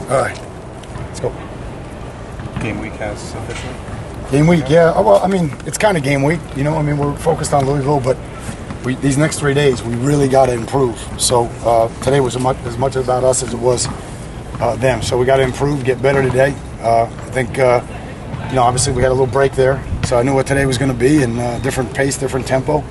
All right, let's go. Game week has officially? Game week, yeah. Well, I mean, it's kind of game week. You know, I mean, we're focused on Louisville, but these next 3 days, we really got to improve. So today was as much about us as it was them. So we got to improve, get better today. I think, you know, obviously we had a little break there, so I knew what today was going to be, and different pace, different tempo.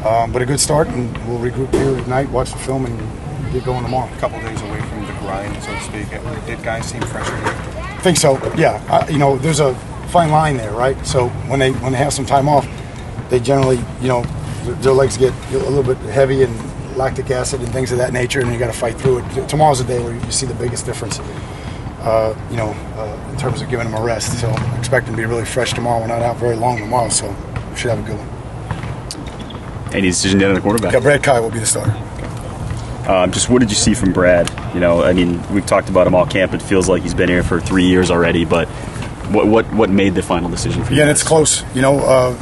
But a good start, and we'll regroup here tonight, watch the film, and get going tomorrow. A couple days away from the grind, so to speak. Did guys seem fresher here? I think so, yeah. You know, there's a fine line there, right? So when they have some time off, they generally, you know, their legs get a little bit heavy and lactic acid and things of that nature, and you got to fight through it. Tomorrow's the day where you see the biggest difference, you know, in terms of giving them a rest. So I expect them to be really fresh tomorrow. We're not out very long tomorrow, so we should have a good one. Any decision yet on the quarterback? Yeah, Brad Kai will be the starter. Just what did you see from Brad? You know, I mean, we've talked about him all camp. It feels like he's been here for 3 years already, but what made the final decision for you? Yeah, and it's close. You know,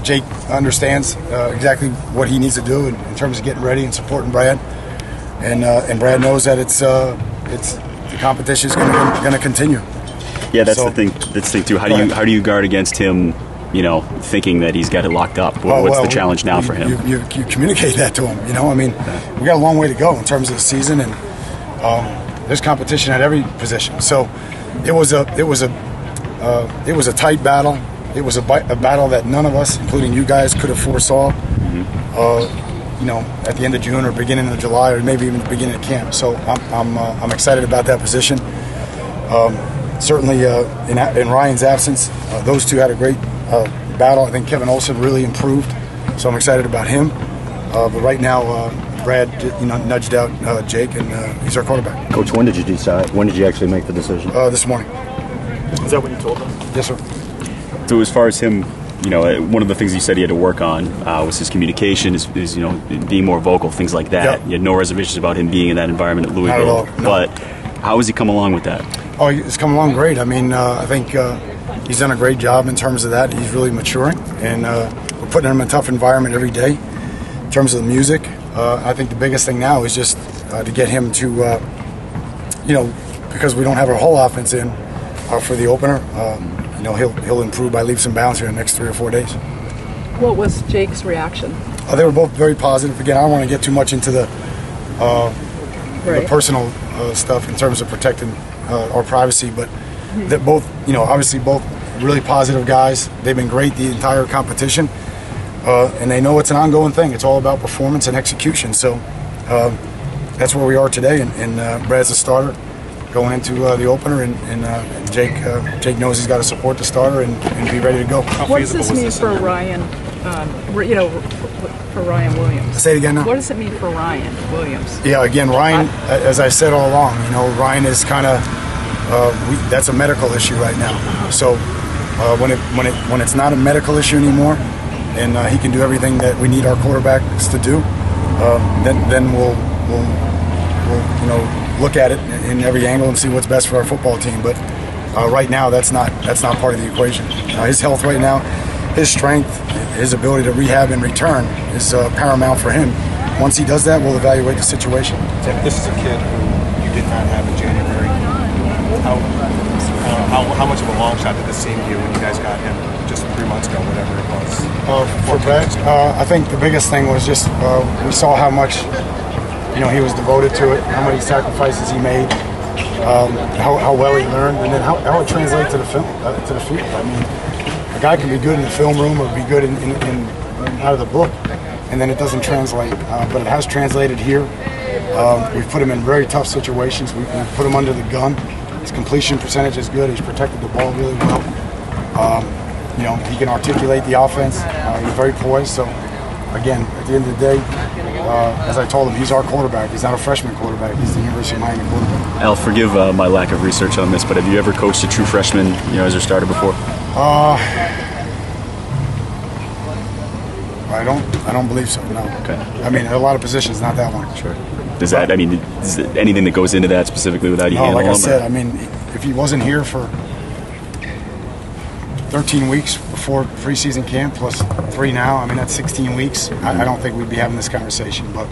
Jake understands exactly what he needs to do in terms of getting ready and supporting Brad, and Brad knows that it's the competition is going to continue. Yeah, that's the thing. That's the thing too. How do you guard against him? You know, thinking that he's got it locked up. What's the challenge now for him? You communicate that to him. You know, I mean, we got a long way to go in terms of the season, and there's competition at every position. So it was a tight battle. It was a battle that none of us, including you guys, could have foresaw. You know, at the end of June or beginning of July, or maybe even the beginning of camp. So I'm excited about that position. Certainly, in Ryan's absence, those two had a great battle. I think Kevin Olsen really improved, so I'm excited about him. But right now, Brad, you know, nudged out Jake, and he's our quarterback. Coach, when did you decide? When did you actually make the decision? This morning. Is that what you told them? Yes, sir. So as far as him, you know, one of the things he said he had to work on was his communication, is you know, being more vocal, things like that. Yep. You had no reservations about him being in that environment at Louisville. Not at all, no. But how has he come along with that? Oh, he's come along great. I mean, I think he's done a great job in terms of that. He's really maturing, and we're putting him in a tough environment every day. In terms of the music, I think the biggest thing now is just to get him to, you know, because we don't have our whole offense in for the opener. You know, he'll improve by leaps and bounds here in the next 3 or 4 days. What was Jake's reaction? They were both very positive. Again, I don't want to get too much into the personal stuff in terms of protecting our privacy, but they're both, you know, obviously both really positive guys. They've been great the entire competition, and they know it's an ongoing thing. It's all about performance and execution. So that's where we are today, and Brad's the starter going into the opener, and Jake knows he's got to support the starter and be ready to go. What does this mean for Ryan? You know, for Ryan Williams. Say it again now. What does it mean for Ryan Williams? Yeah, again, Ryan, as I said all along, you know, Ryan is kind of that's a medical issue right now. So when it's not a medical issue anymore, and he can do everything that we need our quarterbacks to do, then we'll you know, look at it in every angle and see what's best for our football team. But right now, that's not part of the equation. His health right now, his strength, his ability to rehab and return is paramount for him. Once he does that, we'll evaluate the situation. This is a kid who you did not have in January. How much of a long shot did this seem to you when you guys got him just 3 months ago, whatever it was? For Brad, I think the biggest thing was just we saw how much, you know, he was devoted to it, how many sacrifices he made, how well he learned, and then how it translates to the field. I mean, a guy can be good in the film room or be good in out of the book, and then it doesn't translate. But it has translated here. We've put him in very tough situations. We've put him under the gun. His completion percentage is good. He's protected the ball really well. You know, he can articulate the offense. He's very poised. So, again, at the end of the day, as I told him, he's our quarterback. He's not a freshman quarterback. He's the University of Miami quarterback. Al, forgive my lack of research on this, but have you ever coached a true freshman, you know, as your starter before? I don't believe so. No. Okay. I mean, a lot of positions, not that one. Sure. Does that? I mean, is there anything that goes into that specifically without you handling him? Like I said, I mean, if he wasn't here for 13 weeks before preseason camp plus 3 now, I mean, that's 16 weeks. I don't think we'd be having this conversation. But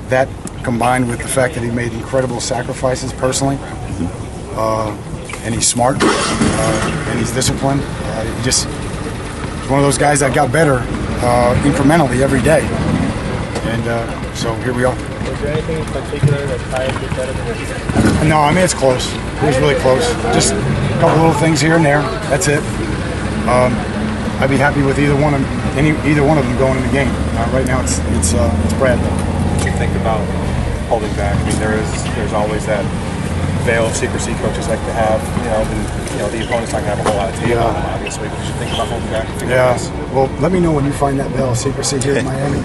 that combined with the fact that he made incredible sacrifices personally, and he's smart, and he's disciplined. He just he's one of those guys that got better incrementally every day, and so here we are. Was there anything in particular that Ty did better than you? No, I mean it's close. It was really close. Just a couple little things here and there. That's it. I'd be happy with either one of them going in the game. Right now, it's Brad. What do you think about holding back? I mean, there's always that veil of secrecy coaches like to have. The opponent's not going to have a whole lot of tape on them, obviously. But did you think about holding back? Well, let me know when you find that veil of secrecy here in Miami.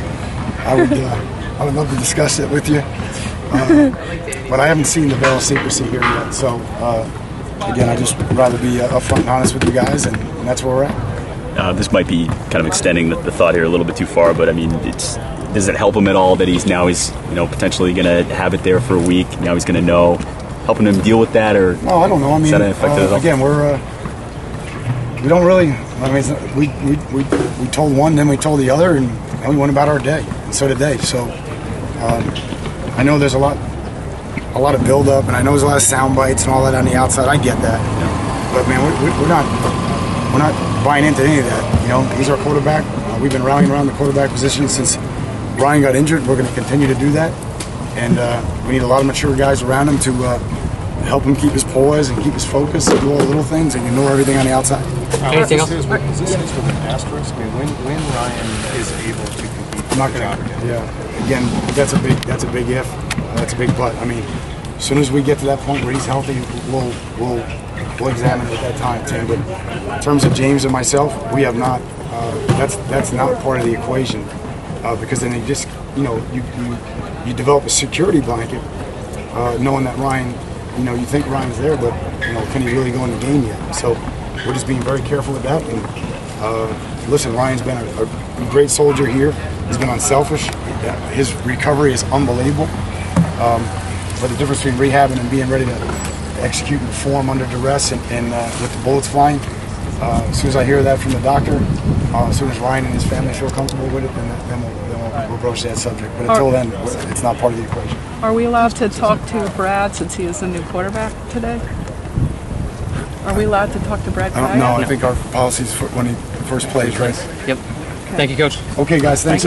I would love to discuss it with you. But I haven't seen the veil of secrecy here yet. So again, I just rather be upfront and honest with you guys, and that's where we're at. This might be kind of extending the thought here a little bit too far, but I mean, does it help him at all that he's potentially going to have it there for a week? Now he's going to know, helping him deal with that, or no, I don't know. I mean, again, we don't really. I mean, we told one, then we told the other, and we went about our day, and so did they. So I know there's a lot of build up, and I know there's a lot of sound bites and all that on the outside. I get that, but man, we're not buying into any of that. He's our quarterback. We've been rallying around the quarterback position since Ryan got injured. We're going to continue to do that, and we need a lot of mature guys around him to help him keep his poise and keep his focus and do all the little things and ignore everything on the outside. Anything else? Is this with an asterisk? I mean, when Ryan is able to compete, I'm not going to. Yeah. Again, that's a big if. That's a big but. I mean, as soon as we get to that point where he's healthy, we'll examine it at that time, Tim. But in terms of James and myself, we have not. That's not part of the equation because then you develop a security blanket, knowing that Ryan, you think Ryan's there, but can he really go in the game yet? So we're just being very careful with that. And listen, Ryan's been a great soldier here. He's been unselfish. His recovery is unbelievable. But the difference between rehabbing and being ready to execute and perform under duress and with the bullets flying, as soon as I hear that from the doctor, as soon as Ryan and his family feel comfortable with it, then we'll broach that subject. But until then, it's not part of the equation. Are we allowed to talk to Brad since he is the new quarterback today? Are we allowed to talk to Brad? I don't know. I think our policy is when he first plays, right? Yep. Thank you, Coach. Okay, guys. Thanks.